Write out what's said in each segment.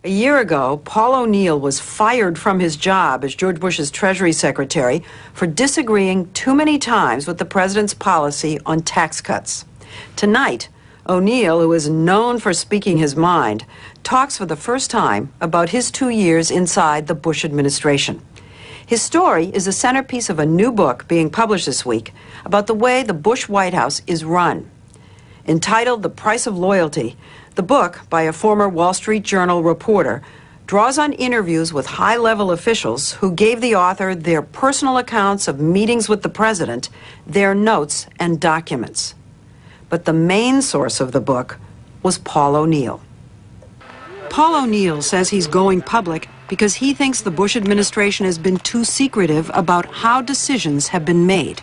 A year ago, Paul O'Neill was fired from his job as George Bush's Treasury Secretary for disagreeing too many times with the president's policy on tax cuts. Tonight, O'Neill, who is known for speaking his mind, talks for the first time about his 2 years inside the Bush administration. His story is the centerpiece of a new book being published this week about the way the Bush White House is run. Entitled The Price of Loyalty, the book, by a former Wall Street Journal reporter, draws on interviews with high-level officials who gave the author their personal accounts of meetings with the president, their notes and documents. But the main source of the book was Paul O'Neill. Paul O'Neill says he's going public because he thinks the Bush administration has been too secretive about how decisions have been made.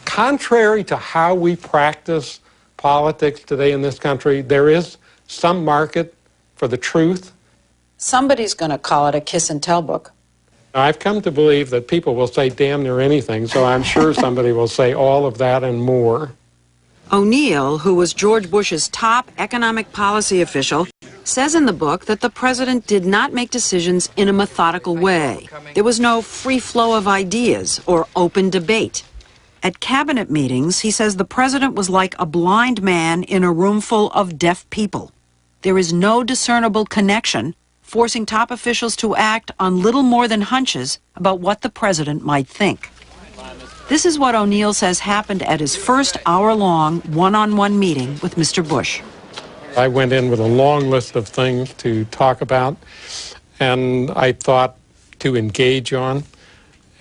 Contrary to how we practice politics today in this country, there is some market for the truth. Somebody's going to call it a kiss-and-tell book. I've come to believe that people will say damn near anything, so I'm sure somebody will say all of that and more. O'Neill, who was George Bush's top economic policy official, says in the book that the president did not make decisions in a methodical way. There was no free flow of ideas or open debate. At cabinet meetings, he says the president was like a blind man in a room full of deaf people. There is no discernible connection, forcing top officials to act on little more than hunches about what the president might think. This is what O'Neill says happened at his first hour-long one-on-one meeting with Mr. Bush. I went in with a long list of things to talk about, and I thought to engage on.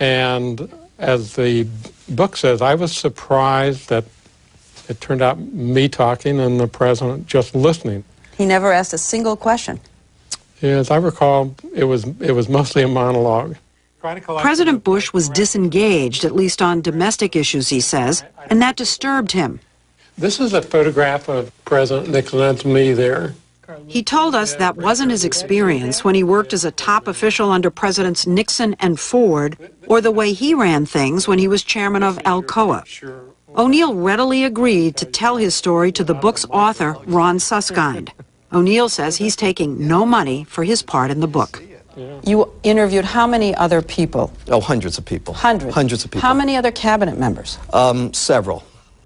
And as the book says, I was surprised that it turned out me talking and the president just listening. He never asked a single question. As I recall, it was mostly a monologue. President Bush was disengaged, at least on domestic issues, he says, and that disturbed him. This is a photograph of President Nixon. That's me there. He told us that wasn't his experience when he worked as a top official under Presidents Nixon and Ford, or the way he ran things when he was chairman of Alcoa. O'Neill readily agreed to tell his story to the book's author, Ron Suskind. O'Neill says he's taking no money for his part in the book. You interviewed how many other people? Oh, hundreds of people. Hundreds? Hundreds of people. How many other cabinet members? Several.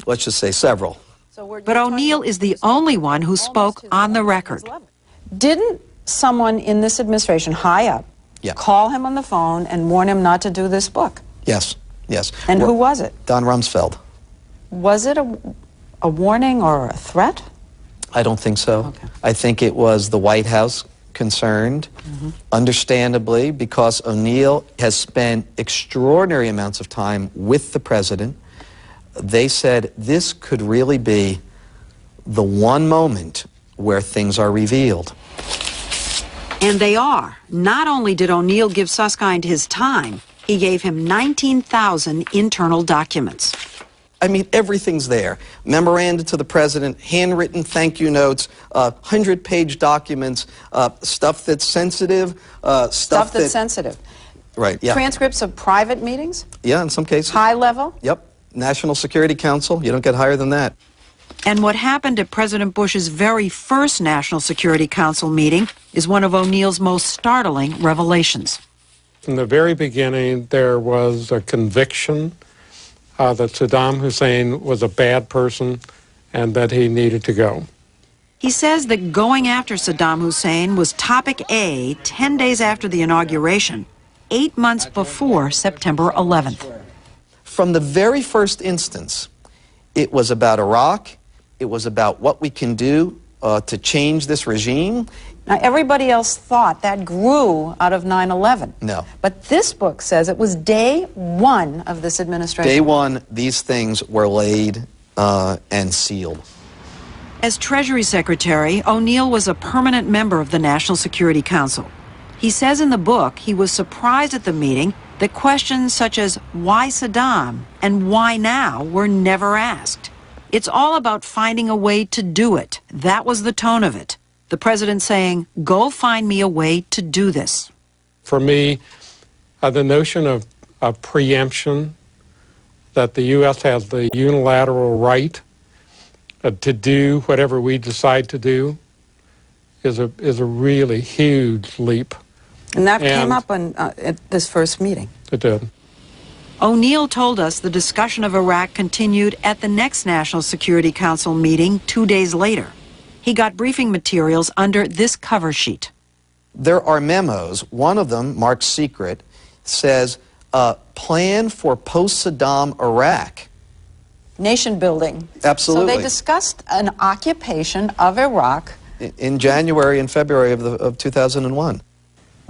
Let's just say several. But O'Neill is the only one who spoke on the record. Didn't someone in this administration, high up, call him on the phone and warn him not to do this book? Yes, yes. And who was it? Don Rumsfeld. Was it a warning or a threat? I don't think so. Okay. I think it was the White House concerned, understandably, because O'Neill has spent extraordinary amounts of time with the president. They said this could really be the one moment where things are revealed. And they are. Not only did O'Neill give Suskind his time, he gave him 19,000 internal documents. I mean, everything's there. Memoranda to the president, handwritten thank you notes, 100-page documents, stuff that's sensitive, Stuff that's sensitive. Right, yeah. Transcripts of private meetings? Yeah, in some cases. High level? Yep. National Security Council, you don't get higher than that. And what happened at President Bush's very first National Security Council meeting is one of O'Neill's most startling revelations. From the very beginning, there was a conviction that Saddam Hussein was a bad person and that he needed to go. He says that going after Saddam Hussein was topic A 10 days after the inauguration, 8 months before September 11th. From the very first instance, it was about Iraq, it was about what we can do to change this regime. Now, everybody else thought that grew out of 9/11. No. But this book says it was day one of this administration. Day one, these things were laid and sealed. As Treasury Secretary, O'Neill was a permanent member of the National Security Council. He says in the book he was surprised at the meeting that questions such as why Saddam and why now were never asked. It's all about finding a way to do it. That was the tone of it. The president saying, go find me a way to do this. For me, the notion of preemption, that the U.S. has the unilateral right to do whatever we decide to do, is a really huge leap. And that came up at this first meeting. It did. O'Neill told us the discussion of Iraq continued at the next National Security Council meeting 2 days later. He got briefing materials under this cover sheet. There are memos. One of them, marked secret, says, plan for post-Saddam Iraq. Nation building. Absolutely. So they discussed an occupation of Iraq. In January and February of 2001.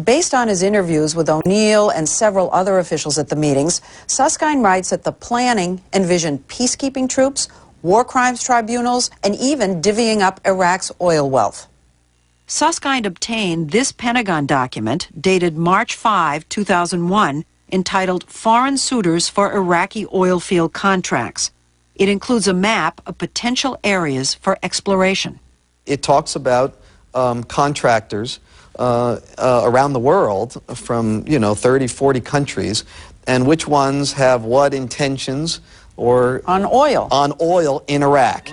Based on his interviews with O'Neill and several other officials at the meetings, Susskind writes that the planning envisioned peacekeeping troops, war crimes tribunals, and even divvying up Iraq's oil wealth. Susskind obtained this Pentagon document dated March 5, 2001, entitled Foreign Suitors for Iraqi Oil Field Contracts. It includes a map of potential areas for exploration. It talks about contractors around the world from, 30, 40 countries, and which ones have what intentions or on oil in Iraq.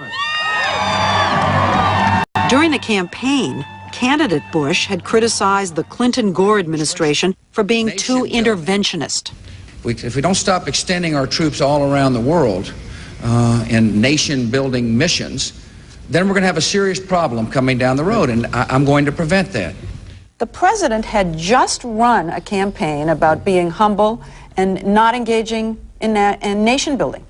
During the campaign, candidate Bush had criticized the Clinton-Gore administration for being too interventionist. If we don't stop extending our troops all around the world in nation-building missions, then we're going to have a serious problem coming down the road, and I'm going to prevent that. The president had just run a campaign about being humble and not engaging in nation building.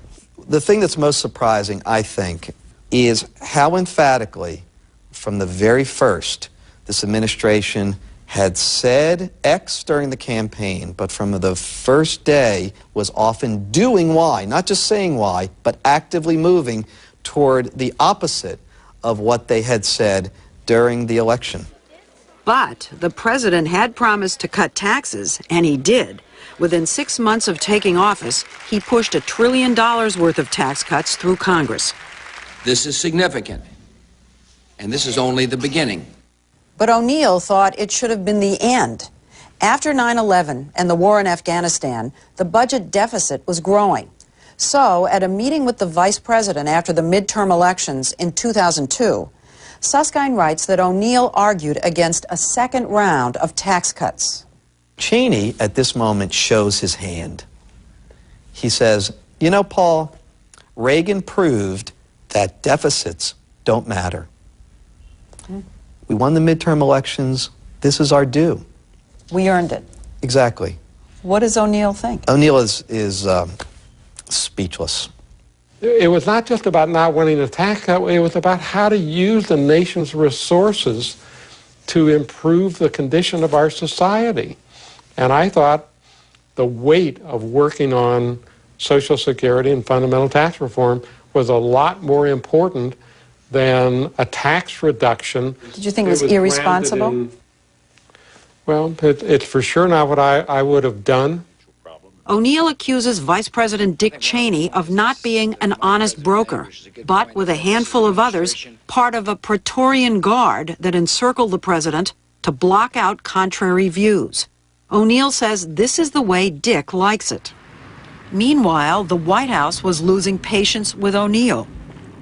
The thing that's most surprising, I think, is how emphatically, from the very first, this administration had said X during the campaign, but from the first day was often doing Y, not just saying Y, but actively moving toward the opposite of what they had said during the election. But the president had promised to cut taxes, and he did. Within 6 months of taking office, he pushed $1 trillion worth of tax cuts through Congress. This is significant, and this is only the beginning. But O'Neill thought it should have been the end. After 9/11 and the war in Afghanistan, the budget deficit was growing. So, at a meeting with the vice president after the midterm elections in 2002, Susskind writes that O'Neill argued against a second round of tax cuts. Cheney, at this moment, shows his hand. He says, Paul, Reagan proved that deficits don't matter. We won the midterm elections. This is our due. We earned it. Exactly. What does O'Neill think? O'Neill is speechless. It was not just about not winning the tax cut, it was about how to use the nation's resources to improve the condition of our society. And I thought the weight of working on Social Security and fundamental tax reform was a lot more important than a tax reduction. Did you think it was irresponsible? Well, it's for sure not what I would have done. O'Neill accuses Vice President Dick Cheney of not being an honest broker, but with a handful of others, part of a Praetorian Guard that encircled the president to block out contrary views. O'Neill says this is the way Dick likes it. Meanwhile, the White House was losing patience with O'Neill.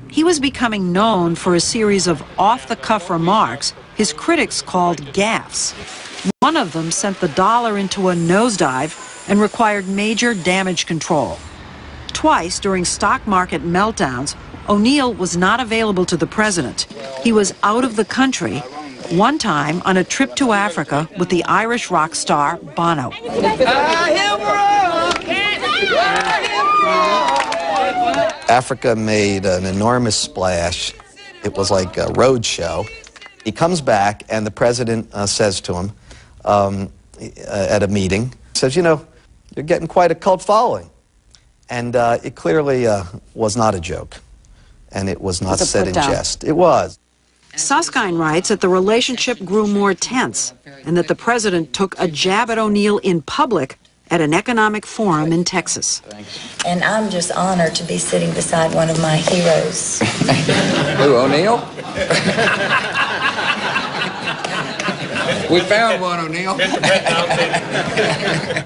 He was becoming known for a series of off-the-cuff remarks his critics called gaffes. One of them sent the dollar into a nosedive and required major damage control. Twice during stock market meltdowns, O'Neill was not available to the president. He was out of the country, one time on a trip to Africa with the Irish rock star Bono. Africa made an enormous splash. It was like a road show. He comes back, and the president says to him at a meeting, says, you're getting quite a cult following. And it clearly was not a joke, and it was not said in jest. It was. Susskind writes that the relationship grew more tense and that the president took a jab at O'Neill in public at an economic forum in Texas. And I'm just honored to be sitting beside one of my heroes. Who, O'Neill? We found one, O'Neill.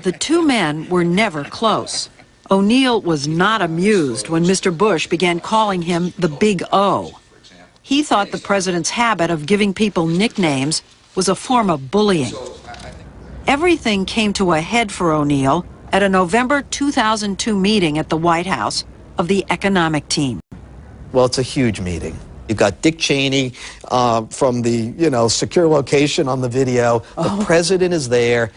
The two men were never close. O'Neill was not amused when Mr. Bush began calling him the Big O. He thought the president's habit of giving people nicknames was a form of bullying. Everything came to a head for O'Neill at a November 2002 meeting at the White House of the economic team. Well, it's a huge meeting. You've got Dick Cheney from the, secure location on the video. The president is there.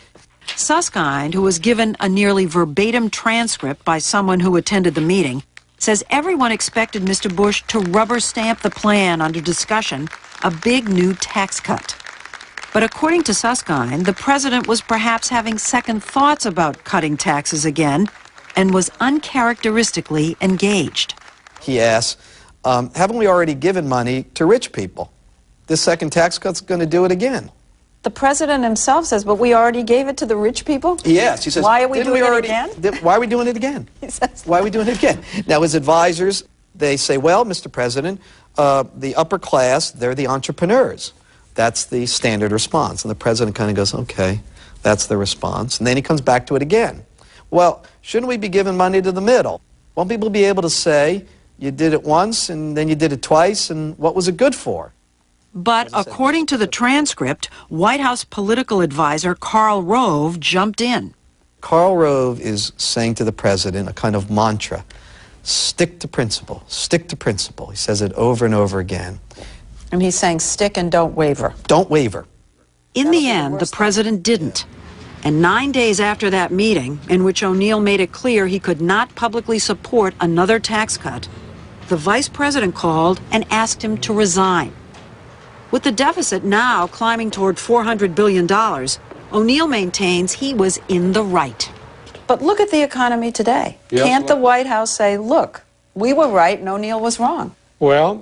Susskind, who was given a nearly verbatim transcript by someone who attended the meeting, says everyone expected Mr. Bush to rubber stamp the plan under discussion, a big new tax cut. But according to Susskind, the president was perhaps having second thoughts about cutting taxes again and was uncharacteristically engaged. He asks, haven't we already given money to rich people? This second tax cut's going to do it again. The president himself says, but we already gave it to the rich people? Yes. He says, why are we doing it again? Why are we doing it again? He says, why are we doing it again? Now, his advisors, they say, well, Mr. President, the upper class, they're the entrepreneurs. That's the standard response. And the president kind of goes, okay, that's the response. And then he comes back to it again. Well, shouldn't we be giving money to the middle? Won't people be able to say, you did it once and then you did it twice, and what was it good for? But according to the transcript, White House political advisor Karl Rove jumped in. Karl Rove is saying to the president a kind of mantra, stick to principle, stick to principle. He says it over and over again. And he's saying stick and don't waver. Don't waver. In the end, the president didn't. And 9 days after that meeting, in which O'Neill made it clear he could not publicly support another tax cut, the vice president called and asked him to resign. With the deficit now climbing toward $400 billion, O'Neill maintains he was in the right. But look at the economy today. Yes, Can't the White House say, look, we were right and O'Neill was wrong? Well,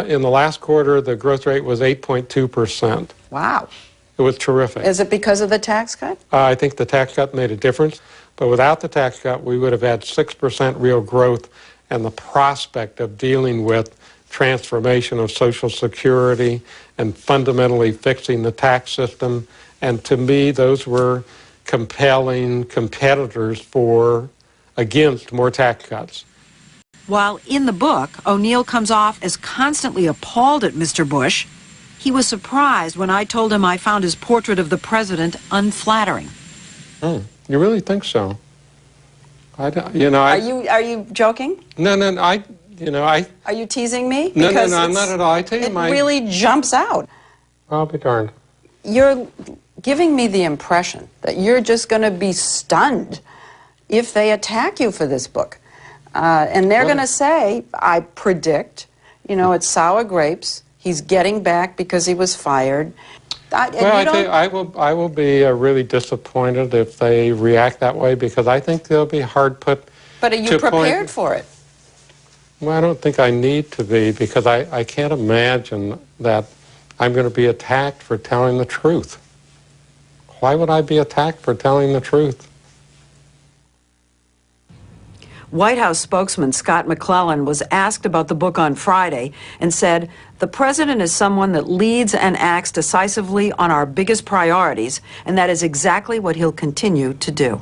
in the last quarter, the growth rate was 8.2%. Wow. It was terrific. Is it because of the tax cut? I think the tax cut made a difference, but without the tax cut, we would have had 6% real growth and the prospect of dealing with transformation of Social Security and fundamentally fixing the tax system. And to me, those were compelling competitors against more tax cuts. While in the book, O'Neill comes off as constantly appalled at Mr. Bush, he was surprised when I told him I found his portrait of the president unflattering. You really think so? Are you joking? No, Are you teasing me? No, I'm not at all. I tell you, it really jumps out. I'll be darned. You're giving me the impression that you're just going to be stunned if they attack you for this book. And they're going to say, I predict, it's sour grapes. He's getting back because he was fired. I will be really disappointed if they react that way, because I think they'll be hard put. But are you prepared for it? Well, I don't think I need to be, because I can't imagine that I'm going to be attacked for telling the truth. Why would I be attacked for telling the truth? White House spokesman Scott McClellan was asked about the book on Friday and said, "The president is someone that leads and acts decisively on our biggest priorities, and that is exactly what he'll continue to do."